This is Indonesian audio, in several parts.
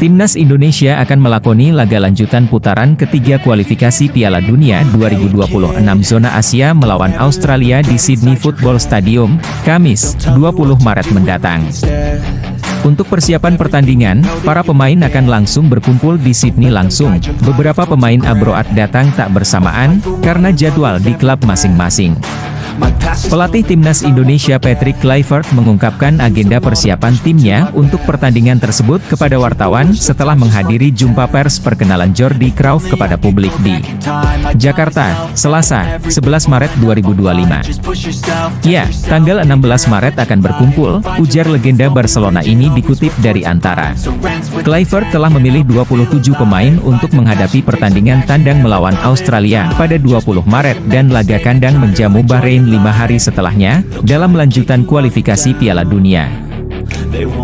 Timnas Indonesia akan melakoni laga lanjutan putaran ketiga kualifikasi Piala Dunia 2026 zona Asia melawan Australia di Sydney Football Stadium, Kamis, 20 Maret mendatang. Untuk persiapan pertandingan, para pemain akan langsung berkumpul di Sydney langsung. Beberapa pemain abroad datang tak bersamaan, karena jadwal di klub masing-masing. Pelatih Timnas Indonesia Patrick Kluivert mengungkapkan agenda persiapan timnya untuk pertandingan tersebut kepada wartawan setelah menghadiri jumpa pers perkenalan Jordi Cruyff kepada publik di Jakarta, Selasa, 11 Maret 2025. Ya, tanggal 16 Maret akan berkumpul, ujar legenda Barcelona ini dikutip dari Antara. Kluivert telah memilih 27 pemain untuk menghadapi pertandingan tandang melawan Australia pada 20 Maret dan laga kandang menjamu Bahrain 5 hari setelahnya, dalam lanjutan kualifikasi Piala Dunia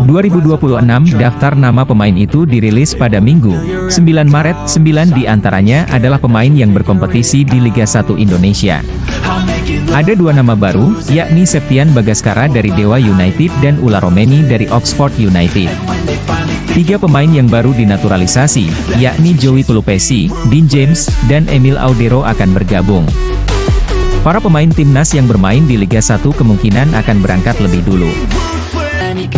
2026. Daftar nama pemain itu dirilis pada Minggu, 9 Maret. 9 diantaranya adalah pemain yang berkompetisi di Liga 1 Indonesia. Ada 2 nama baru, yakni Septian Bagaskara dari Dewa United dan Ula Romeni dari Oxford United. 3 pemain yang baru dinaturalisasi, yakni Joey Pelupesi, Dean James, dan Emil Audero akan bergabung. Para pemain timnas yang bermain di Liga 1 kemungkinan akan berangkat lebih dulu.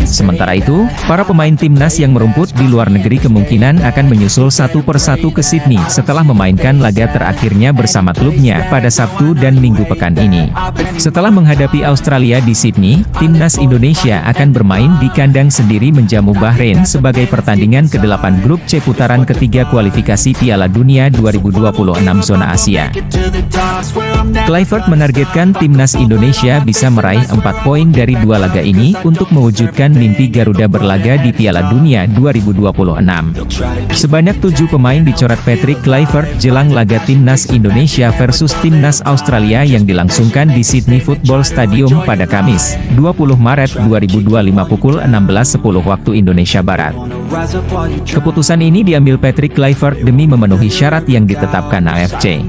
Sementara itu, para pemain timnas yang merumput di luar negeri kemungkinan akan menyusul satu persatu ke Sydney setelah memainkan laga terakhirnya bersama klubnya pada Sabtu dan Minggu pekan ini. Setelah menghadapi Australia di Sydney, Timnas Indonesia akan bermain di kandang sendiri menjamu Bahrain sebagai pertandingan ke-8 grup C putaran ketiga kualifikasi Piala Dunia 2026 zona Asia. Kluivert menargetkan Timnas Indonesia bisa meraih 4 poin dari 2 laga ini untuk mewujudkan mimpi Garuda berlaga di Piala Dunia 2026. Sebanyak 7 pemain dicoret Patrick Kluivert jelang laga Timnas Indonesia versus Timnas Australia yang dilangsungkan di Sydney Football Stadium pada Kamis, 20 Maret 2025 pukul 16.10 waktu Indonesia Barat. Keputusan ini diambil Patrick Kluivert demi memenuhi syarat yang ditetapkan AFC.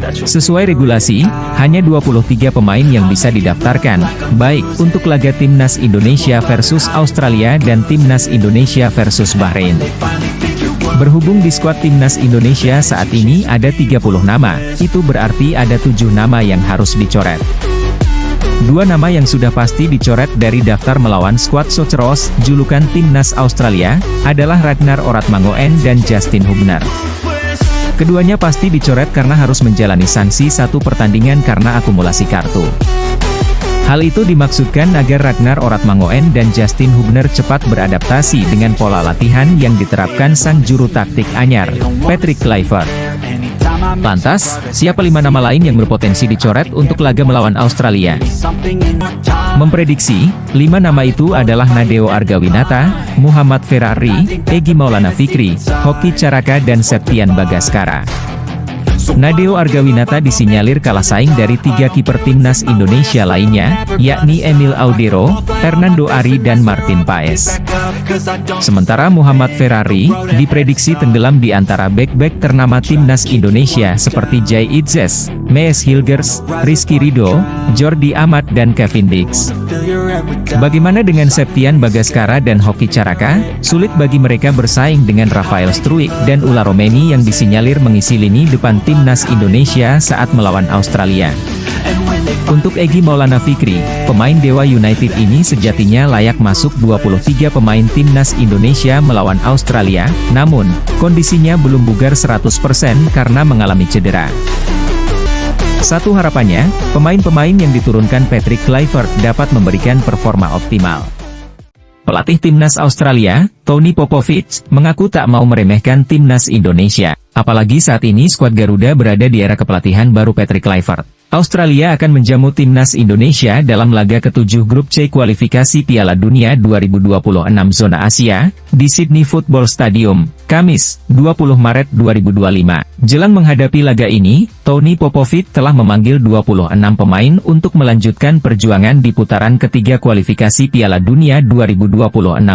Sesuai regulasi, hanya 23 pemain yang bisa didaftarkan, baik untuk laga Timnas Indonesia versus Australia dan Timnas Indonesia versus Bahrain. Berhubung di skuad Timnas Indonesia saat ini ada 30 nama, itu berarti ada 7 nama yang harus dicoret. 2 nama yang sudah pasti dicoret dari daftar melawan skuad Soceros, julukan Timnas Australia, adalah Ragnar Oratmangoen dan Justin Hubner. Keduanya pasti dicoret karena harus menjalani sanksi 1 pertandingan karena akumulasi kartu. Hal itu dimaksudkan agar Ragnar Oratmangoen dan Justin Hubner cepat beradaptasi dengan pola latihan yang diterapkan sang juru taktik anyar, Patrick Kluivert. Lantas, siapa 5 nama lain yang berpotensi dicoret untuk laga melawan Australia? Memprediksi, 5 nama itu adalah Nadeo Argawinata, Muhammad Ferrari, Egy Maulana Fikri, Hoki Caraka dan Septian Bagaskara. Nadeo Argawinata disinyalir kalah saing dari 3 kiper Timnas Indonesia lainnya, yakni Emil Audero, Hernando Ari dan Martin Paes. Sementara Muhammad Ferrari diprediksi tenggelam di antara bek-bek ternama Timnas Indonesia seperti Jai Itzes, Mees Hilgers, Rizky Ridho, Jordi Amat dan Kevin Dix. Bagaimana dengan Septian Bagaskara dan Hoki Caraka? Sulit bagi mereka bersaing dengan Rafael Struijk dan Ula Romeni yang disinyalir mengisi lini depan Timnas Indonesia saat melawan Australia. Untuk Egy Maulana Fikri, pemain Dewa United ini sejatinya layak masuk 23 pemain Timnas Indonesia melawan Australia, namun, kondisinya belum bugar 100% karena mengalami cedera. Satu harapannya, pemain-pemain yang diturunkan Patrick Kluivert dapat memberikan performa optimal. Pelatih Timnas Australia, Tony Popovic, mengaku tak mau meremehkan Timnas Indonesia. Apalagi saat ini skuad Garuda berada di era kepelatihan baru Patrick Kluivert. Australia akan menjamu Timnas Indonesia dalam laga ke-7 grup C kualifikasi Piala Dunia 2026 zona Asia, di Sydney Football Stadium, Kamis, 20 Maret 2025. Jelang menghadapi laga ini, Tony Popovic telah memanggil 26 pemain untuk melanjutkan perjuangan di putaran ketiga kualifikasi Piala Dunia 2026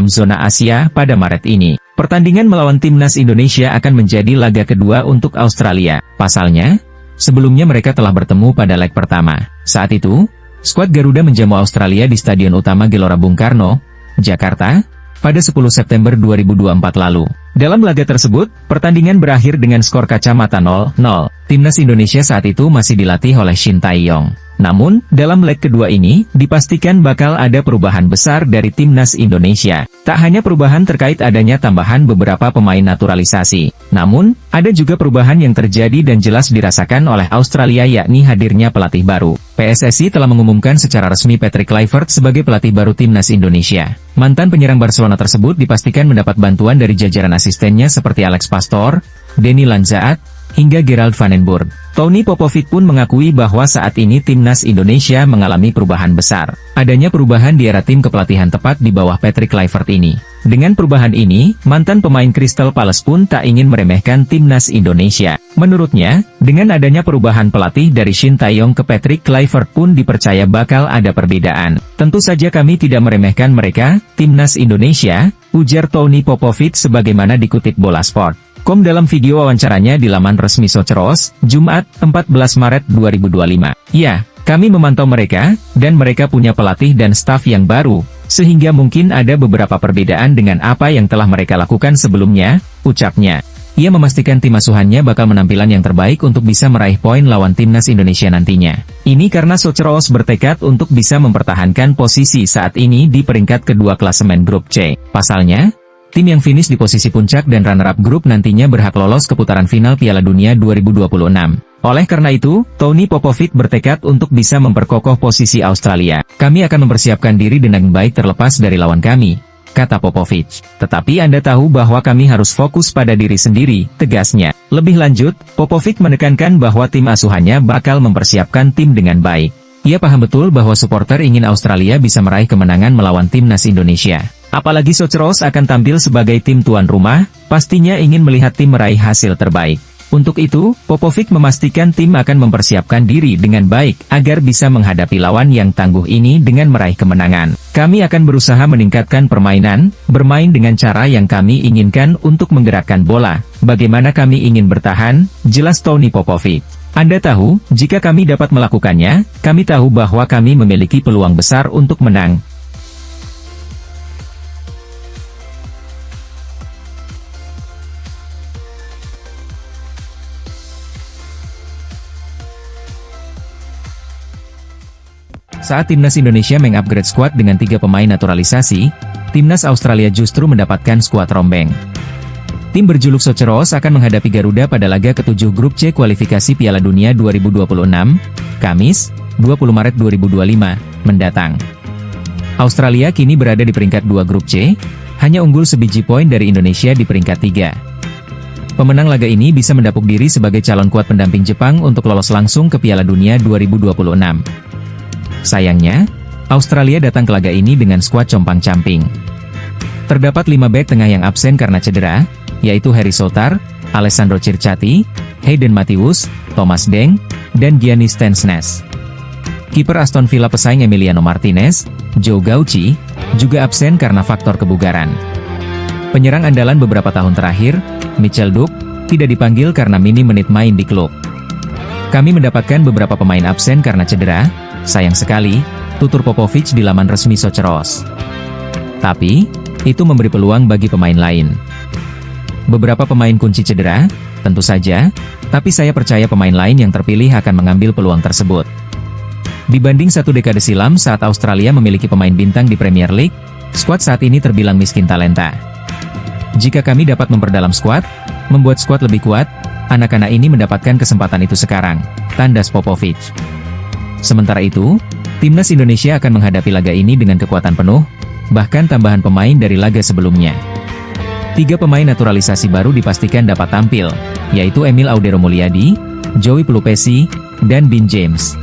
zona Asia pada Maret ini. Pertandingan melawan Timnas Indonesia akan menjadi laga kedua untuk Australia. Pasalnya, sebelumnya mereka telah bertemu pada leg pertama. Saat itu, skuad Garuda menjamu Australia di Stadion Utama Gelora Bung Karno, Jakarta, pada 10 September 2024 lalu. Dalam laga tersebut, pertandingan berakhir dengan skor kacamata 0-0. Timnas Indonesia saat itu masih dilatih oleh Shin Tae-yong. Namun, dalam leg kedua ini, dipastikan bakal ada perubahan besar dari Timnas Indonesia. Tak hanya perubahan terkait adanya tambahan beberapa pemain naturalisasi, namun, ada juga perubahan yang terjadi dan jelas dirasakan oleh Australia, yakni hadirnya pelatih baru. PSSI telah mengumumkan secara resmi Patrick Kluivert sebagai pelatih baru Timnas Indonesia. Mantan penyerang Barcelona tersebut dipastikan mendapat bantuan dari jajaran asistennya seperti Alex Pastor, Denny Lanzaat, hingga Gerald Van den Burg. Tony Popovic pun mengakui bahwa saat ini Timnas Indonesia mengalami perubahan besar. Adanya perubahan di era tim kepelatihan tepat di bawah Patrick Kluivert ini. Dengan perubahan ini, mantan pemain Crystal Palace pun tak ingin meremehkan Timnas Indonesia. Menurutnya, dengan adanya perubahan pelatih dari Shin Tae-yong ke Patrick Kluivert pun dipercaya bakal ada perbedaan. Tentu saja kami tidak meremehkan mereka, Timnas Indonesia, ujar Tony Popovic sebagaimana dikutip Bola Sport. Dalam video wawancaranya di laman resmi Soceros, Jumat, 14 Maret 2025. Ya, kami memantau mereka, dan mereka punya pelatih dan staf yang baru, sehingga mungkin ada beberapa perbedaan dengan apa yang telah mereka lakukan sebelumnya, ucapnya. Ia memastikan tim asuhannya bakal menampilan yang terbaik untuk bisa meraih poin lawan Timnas Indonesia nantinya. Ini karena Soceros bertekad untuk bisa mempertahankan posisi saat ini di peringkat kedua klasemen grup C. Pasalnya, tim yang finish di posisi puncak dan runner-up grup nantinya berhak lolos ke putaran final Piala Dunia 2026. Oleh karena itu, Tony Popovic bertekad untuk bisa memperkokoh posisi Australia. Kami akan mempersiapkan diri dengan baik terlepas dari lawan kami, kata Popovic. Tetapi Anda tahu bahwa kami harus fokus pada diri sendiri, tegasnya. Lebih lanjut, Popovic menekankan bahwa tim asuhannya bakal mempersiapkan tim dengan baik. Ia paham betul bahwa supporter ingin Australia bisa meraih kemenangan melawan Timnas Indonesia. Apalagi Soceros akan tampil sebagai tim tuan rumah, pastinya ingin melihat tim meraih hasil terbaik. Untuk itu, Popovic memastikan tim akan mempersiapkan diri dengan baik, agar bisa menghadapi lawan yang tangguh ini dengan meraih kemenangan. Kami akan berusaha meningkatkan permainan, bermain dengan cara yang kami inginkan untuk menggerakkan bola. Bagaimana kami ingin bertahan, jelas Tony Popovic. Anda tahu, jika kami dapat melakukannya, kami tahu bahwa kami memiliki peluang besar untuk menang. Saat Timnas Indonesia mengupgrade skuad dengan 3 pemain naturalisasi, Timnas Australia justru mendapatkan skuad rombeng. Tim berjuluk Soceros akan menghadapi Garuda pada laga ke-7 Grup C kualifikasi Piala Dunia 2026, Kamis, 20 Maret 2025, mendatang. Australia kini berada di peringkat 2 Grup C, hanya unggul sebiji poin dari Indonesia di peringkat 3. Pemenang laga ini bisa mendapuk diri sebagai calon kuat pendamping Jepang untuk lolos langsung ke Piala Dunia 2026. Sayangnya, Australia datang ke laga ini dengan skuad compang-camping. Terdapat 5 bek tengah yang absen karena cedera, yaitu Harry Souttar, Alessandro Circati, Hayden Matthews, Thomas Deng, dan Gianni Stensnes. Kiper Aston Villa pesaing Emiliano Martinez, Joe Gauci, juga absen karena faktor kebugaran. Penyerang andalan beberapa tahun terakhir, Michel Duc, tidak dipanggil karena minim menit main di klub. Kami mendapatkan beberapa pemain absen karena cedera, sayang sekali, tutur Popovic di laman resmi Soceros. Tapi, itu memberi peluang bagi pemain lain. Beberapa pemain kunci cedera, tentu saja, tapi saya percaya pemain lain yang terpilih akan mengambil peluang tersebut. Dibanding 1 dekade silam saat Australia memiliki pemain bintang di Premier League, skuad saat ini terbilang miskin talenta. Jika kami dapat memperdalam skuad, membuat skuad lebih kuat, anak-anak ini mendapatkan kesempatan itu sekarang, tandas Popovic. Sementara itu, Timnas Indonesia akan menghadapi laga ini dengan kekuatan penuh, bahkan tambahan pemain dari laga sebelumnya. 3 pemain naturalisasi baru dipastikan dapat tampil, yaitu Emil Audero Mulyadi, Joey Pelupesi, dan Ben James.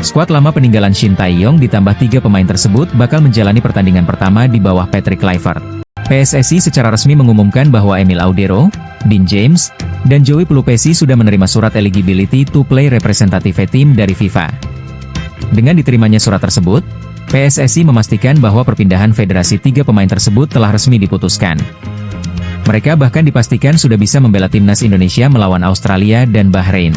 Skuad lama peninggalan Shin Tae-yong ditambah 3 pemain tersebut bakal menjalani pertandingan pertama di bawah Patrick Kluivert. PSSI secara resmi mengumumkan bahwa Emil Audero, Ben James, dan Joey Pelupesi sudah menerima surat eligibility to play representative team dari FIFA. Dengan diterimanya surat tersebut, PSSI memastikan bahwa perpindahan federasi 3 pemain tersebut telah resmi diputuskan. Mereka bahkan dipastikan sudah bisa membela Timnas Indonesia melawan Australia dan Bahrain.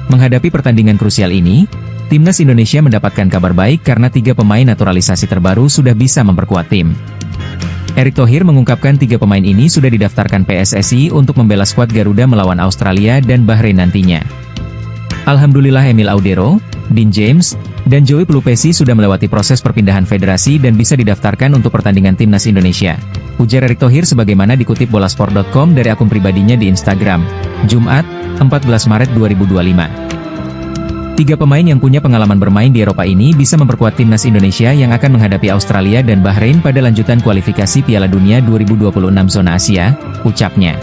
Menghadapi pertandingan krusial ini, Timnas Indonesia mendapatkan kabar baik karena 3 pemain naturalisasi terbaru sudah bisa memperkuat tim. Erick Thohir mengungkapkan 3 pemain ini sudah didaftarkan PSSI untuk membela skuad Garuda melawan Australia dan Bahrain nantinya. Alhamdulillah Emil Audero, Dean James, dan Joey Pelupesi sudah melewati proses perpindahan federasi dan bisa didaftarkan untuk pertandingan timnas Indonesia, ujar Erick Thohir sebagaimana dikutip bolasport.com dari akun pribadinya di Instagram, Jumat, 14 Maret 2025. 3 pemain yang punya pengalaman bermain di Eropa ini bisa memperkuat timnas Indonesia yang akan menghadapi Australia dan Bahrain pada lanjutan kualifikasi Piala Dunia 2026 zona Asia, ucapnya.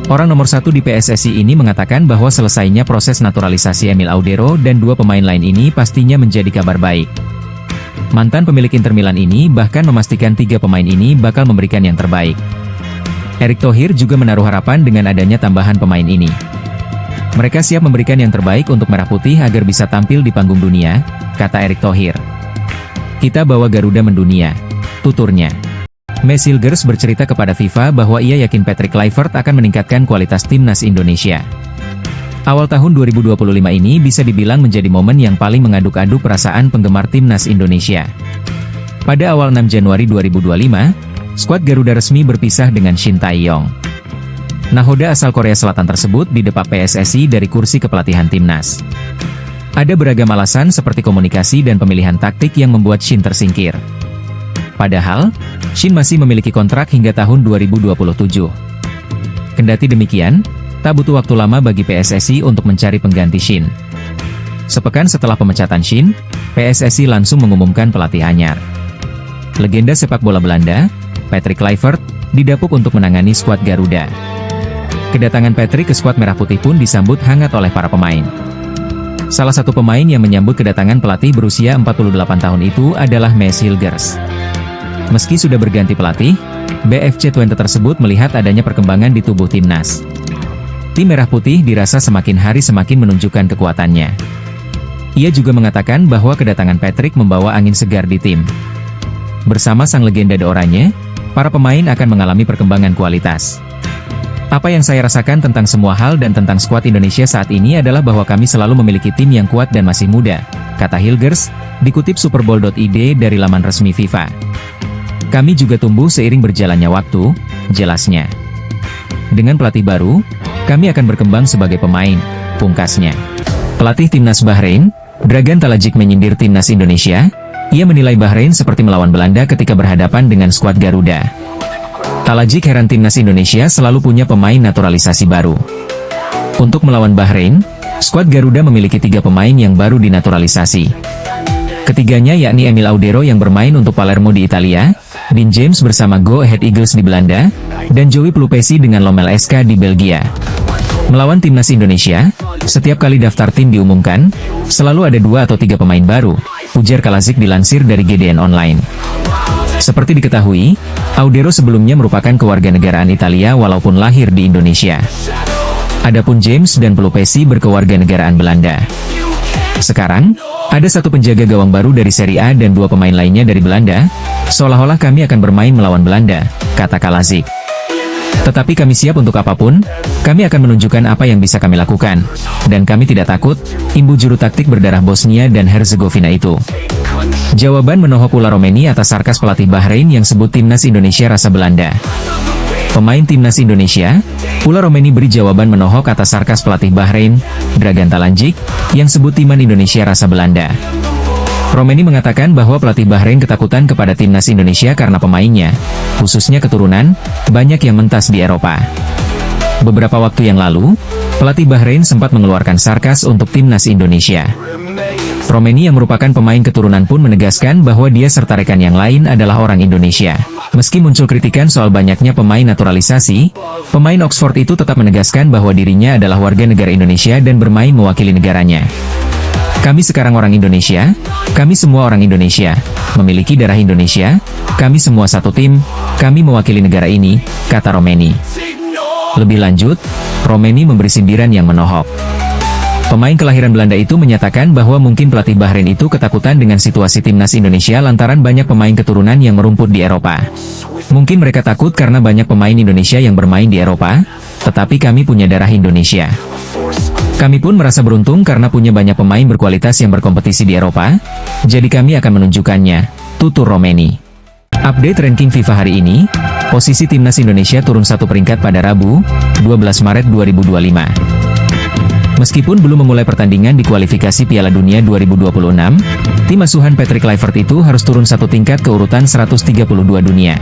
Orang nomor 1 di PSSI ini mengatakan bahwa selesainya proses naturalisasi Emil Audero dan 2 pemain lain ini pastinya menjadi kabar baik. Mantan pemilik Inter Milan ini bahkan memastikan 3 pemain ini bakal memberikan yang terbaik. Erick Thohir juga menaruh harapan dengan adanya tambahan pemain ini. Mereka siap memberikan yang terbaik untuk Merah Putih agar bisa tampil di panggung dunia, kata Erick Thohir. Kita bawa Garuda mendunia, tuturnya. Mes Hilgers bercerita kepada FIFA bahwa ia yakin Patrick Kluivert akan meningkatkan kualitas timnas Indonesia. Awal tahun 2025 ini bisa dibilang menjadi momen yang paling mengaduk-aduk perasaan penggemar timnas Indonesia. Pada awal 6 Januari 2025, skuad Garuda resmi berpisah dengan Shin Tae-yong. Nahoda asal Korea Selatan tersebut didepak PSSI dari kursi kepelatihan timnas. Ada beragam alasan seperti komunikasi dan pemilihan taktik yang membuat Shin tersingkir. Padahal, Shin masih memiliki kontrak hingga tahun 2027. Kendati demikian, tak butuh waktu lama bagi PSSI untuk mencari pengganti Shin. Sepekan setelah pemecatan Shin, PSSI langsung mengumumkan pelatih anyar. Legenda sepak bola Belanda, Patrick Kluivert, didapuk untuk menangani skuad Garuda. Kedatangan Patrick ke skuad Merah Putih pun disambut hangat oleh para pemain. Salah satu pemain yang menyambut kedatangan pelatih berusia 48 tahun itu adalah Mes Hilgers. Meski sudah berganti pelatih, BFC Twente tersebut melihat adanya perkembangan di tubuh timnas. Tim Merah Putih dirasa semakin hari semakin menunjukkan kekuatannya. Ia juga mengatakan bahwa kedatangan Patrick membawa angin segar di tim. Bersama sang legenda de Oranye, para pemain akan mengalami perkembangan kualitas. Apa yang saya rasakan tentang semua hal dan tentang skuad Indonesia saat ini adalah bahwa kami selalu memiliki tim yang kuat dan masih muda, kata Hilgers, dikutip superbowl.id dari laman resmi FIFA. Kami juga tumbuh seiring berjalannya waktu, jelasnya. Dengan pelatih baru, kami akan berkembang sebagai pemain, pungkasnya. Pelatih timnas Bahrain, Dragan Talajik menyindir timnas Indonesia. Ia menilai Bahrain seperti melawan Belanda ketika berhadapan dengan skuad Garuda. Talajik heran timnas Indonesia selalu punya pemain naturalisasi baru. Untuk melawan Bahrain, skuad Garuda memiliki 3 pemain yang baru dinaturalisasi. Ketiganya yakni Emil Audero yang bermain untuk Palermo di Italia, Dean James bersama Go Ahead Eagles di Belanda, dan Joey Pelupesi dengan Lommel SK di Belgia. Melawan timnas Indonesia, setiap kali daftar tim diumumkan, selalu ada 2 atau 3 pemain baru, ujar Kalazik dilansir dari GDN Online. Seperti diketahui, Audero sebelumnya merupakan kewarganegaraan Italia walaupun lahir di Indonesia. Adapun James dan Pelupesi berkewarganegaraan Belanda. Sekarang, ada 1 penjaga gawang baru dari Serie A dan 2 pemain lainnya dari Belanda, seolah-olah kami akan bermain melawan Belanda, kata Kalazik. Tetapi kami siap untuk apapun, kami akan menunjukkan apa yang bisa kami lakukan, dan kami tidak takut, imbu juru taktik berdarah Bosnia dan Herzegovina itu. Jawaban menohok Ula Romeni atas sarkas pelatih Bahrain yang sebut timnas Indonesia rasa Belanda. Pemain timnas Indonesia, Ula Romeni beri jawaban menohok atas sarkas pelatih Bahrain, Dragan Talajik, yang sebut timan Indonesia rasa Belanda. Romeni mengatakan bahwa pelatih Bahrain ketakutan kepada timnas Indonesia karena pemainnya, khususnya keturunan, banyak yang mentas di Eropa. Beberapa waktu yang lalu, pelatih Bahrain sempat mengeluarkan sarkas untuk timnas Indonesia. Romeni yang merupakan pemain keturunan pun menegaskan bahwa dia serta rekan yang lain adalah orang Indonesia. Meski muncul kritikan soal banyaknya pemain naturalisasi, pemain Oxford itu tetap menegaskan bahwa dirinya adalah warga negara Indonesia dan bermain mewakili negaranya. Kami sekarang orang Indonesia, kami semua orang Indonesia, memiliki darah Indonesia, kami semua satu tim, kami mewakili negara ini, kata Romeni. Lebih lanjut, Romeni memberi sindiran yang menohok. Pemain kelahiran Belanda itu menyatakan bahwa mungkin pelatih Bahrain itu ketakutan dengan situasi timnas Indonesia lantaran banyak pemain keturunan yang merumput di Eropa. Mungkin mereka takut karena banyak pemain Indonesia yang bermain di Eropa, tetapi kami punya darah Indonesia. Kami pun merasa beruntung karena punya banyak pemain berkualitas yang berkompetisi di Eropa, jadi kami akan menunjukkannya, tutur Romeni. Update ranking FIFA hari ini, posisi Timnas Indonesia turun satu peringkat pada Rabu, 12 Maret 2025. Meskipun belum memulai pertandingan di kualifikasi Piala Dunia 2026, tim asuhan Patrick Kluivert itu harus turun satu tingkat ke urutan 132 dunia.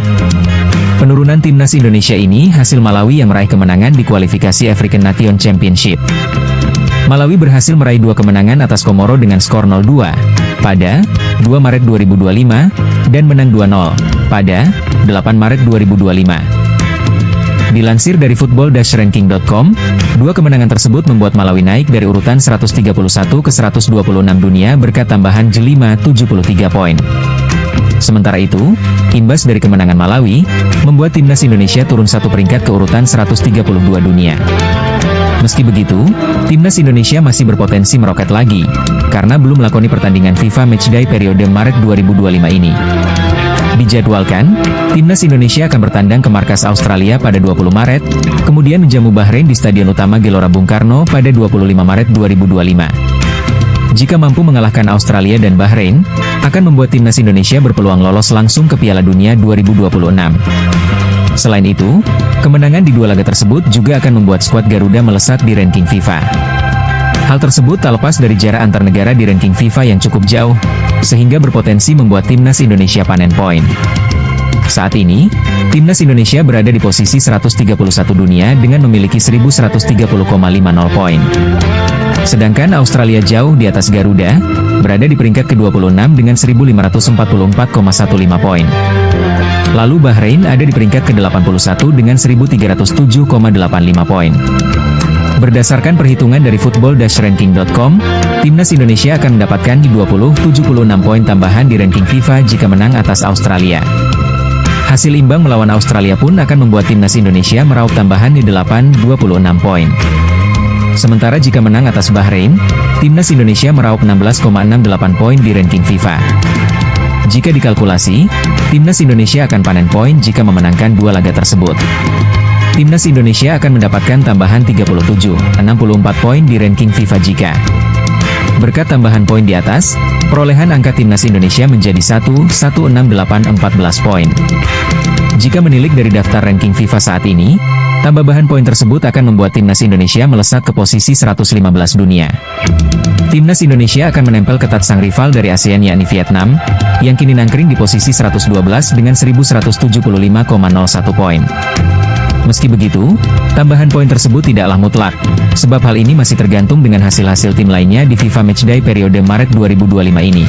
Penurunan Timnas Indonesia ini hasil Malawi yang meraih kemenangan di kualifikasi African Nation Championship. Malawi berhasil meraih 2 kemenangan atas Komoro dengan skor 0-2 pada 2 Maret 2025 dan menang 2-0 pada 8 Maret 2025. Dilansir dari football-ranking.com, 2 kemenangan tersebut membuat Malawi naik dari urutan 131 ke 126 dunia berkat tambahan jelima 73 poin. Sementara itu, imbas dari kemenangan Malawi, membuat Timnas Indonesia turun satu peringkat ke urutan 132 dunia. Meski begitu, Timnas Indonesia masih berpotensi meroket lagi, karena belum melakoni pertandingan FIFA Matchday periode Maret 2025 ini. Dijadwalkan, Timnas Indonesia akan bertandang ke markas Australia pada 20 Maret, kemudian menjamu Bahrain di Stadion Utama Gelora Bung Karno pada 25 Maret 2025. Jika mampu mengalahkan Australia dan Bahrain, akan membuat Timnas Indonesia berpeluang lolos langsung ke Piala Dunia 2026. Selain itu, kemenangan di 2 laga tersebut juga akan membuat skuad Garuda melesat di ranking FIFA. Hal tersebut tak lepas dari jarak antar negara di ranking FIFA yang cukup jauh, sehingga berpotensi membuat Timnas Indonesia panen poin. Saat ini, Timnas Indonesia berada di posisi 131 dunia dengan memiliki 1130,50 poin. Sedangkan Australia jauh di atas Garuda, berada di peringkat ke-26 dengan 1544,15 poin. Lalu Bahrain ada di peringkat ke-81 dengan 1307,85 poin. Berdasarkan perhitungan dari football-ranking.com, Timnas Indonesia akan mendapatkan 76 poin tambahan di ranking FIFA jika menang atas Australia. Hasil imbang melawan Australia pun akan membuat Timnas Indonesia meraup tambahan di 26 poin. Sementara jika menang atas Bahrain, Timnas Indonesia meraup 16,68 poin di ranking FIFA. Jika dikalkulasi, Timnas Indonesia akan panen poin jika memenangkan 2 laga tersebut. Timnas Indonesia akan mendapatkan tambahan 67,64 poin di ranking FIFA jika berkat tambahan poin di atas, perolehan angka Timnas Indonesia menjadi 1,168,14 poin. Jika menilik dari daftar ranking FIFA saat ini, tambahan poin tersebut akan membuat Timnas Indonesia melesat ke posisi 115 dunia. Timnas Indonesia akan menempel ketat sang rival dari ASEAN yakni Vietnam, yang kini nangkring di posisi 112 dengan 1175,01 poin. Meski begitu, tambahan poin tersebut tidaklah mutlak, sebab hal ini masih tergantung dengan hasil-hasil tim lainnya di FIFA Matchday periode Maret 2025 ini.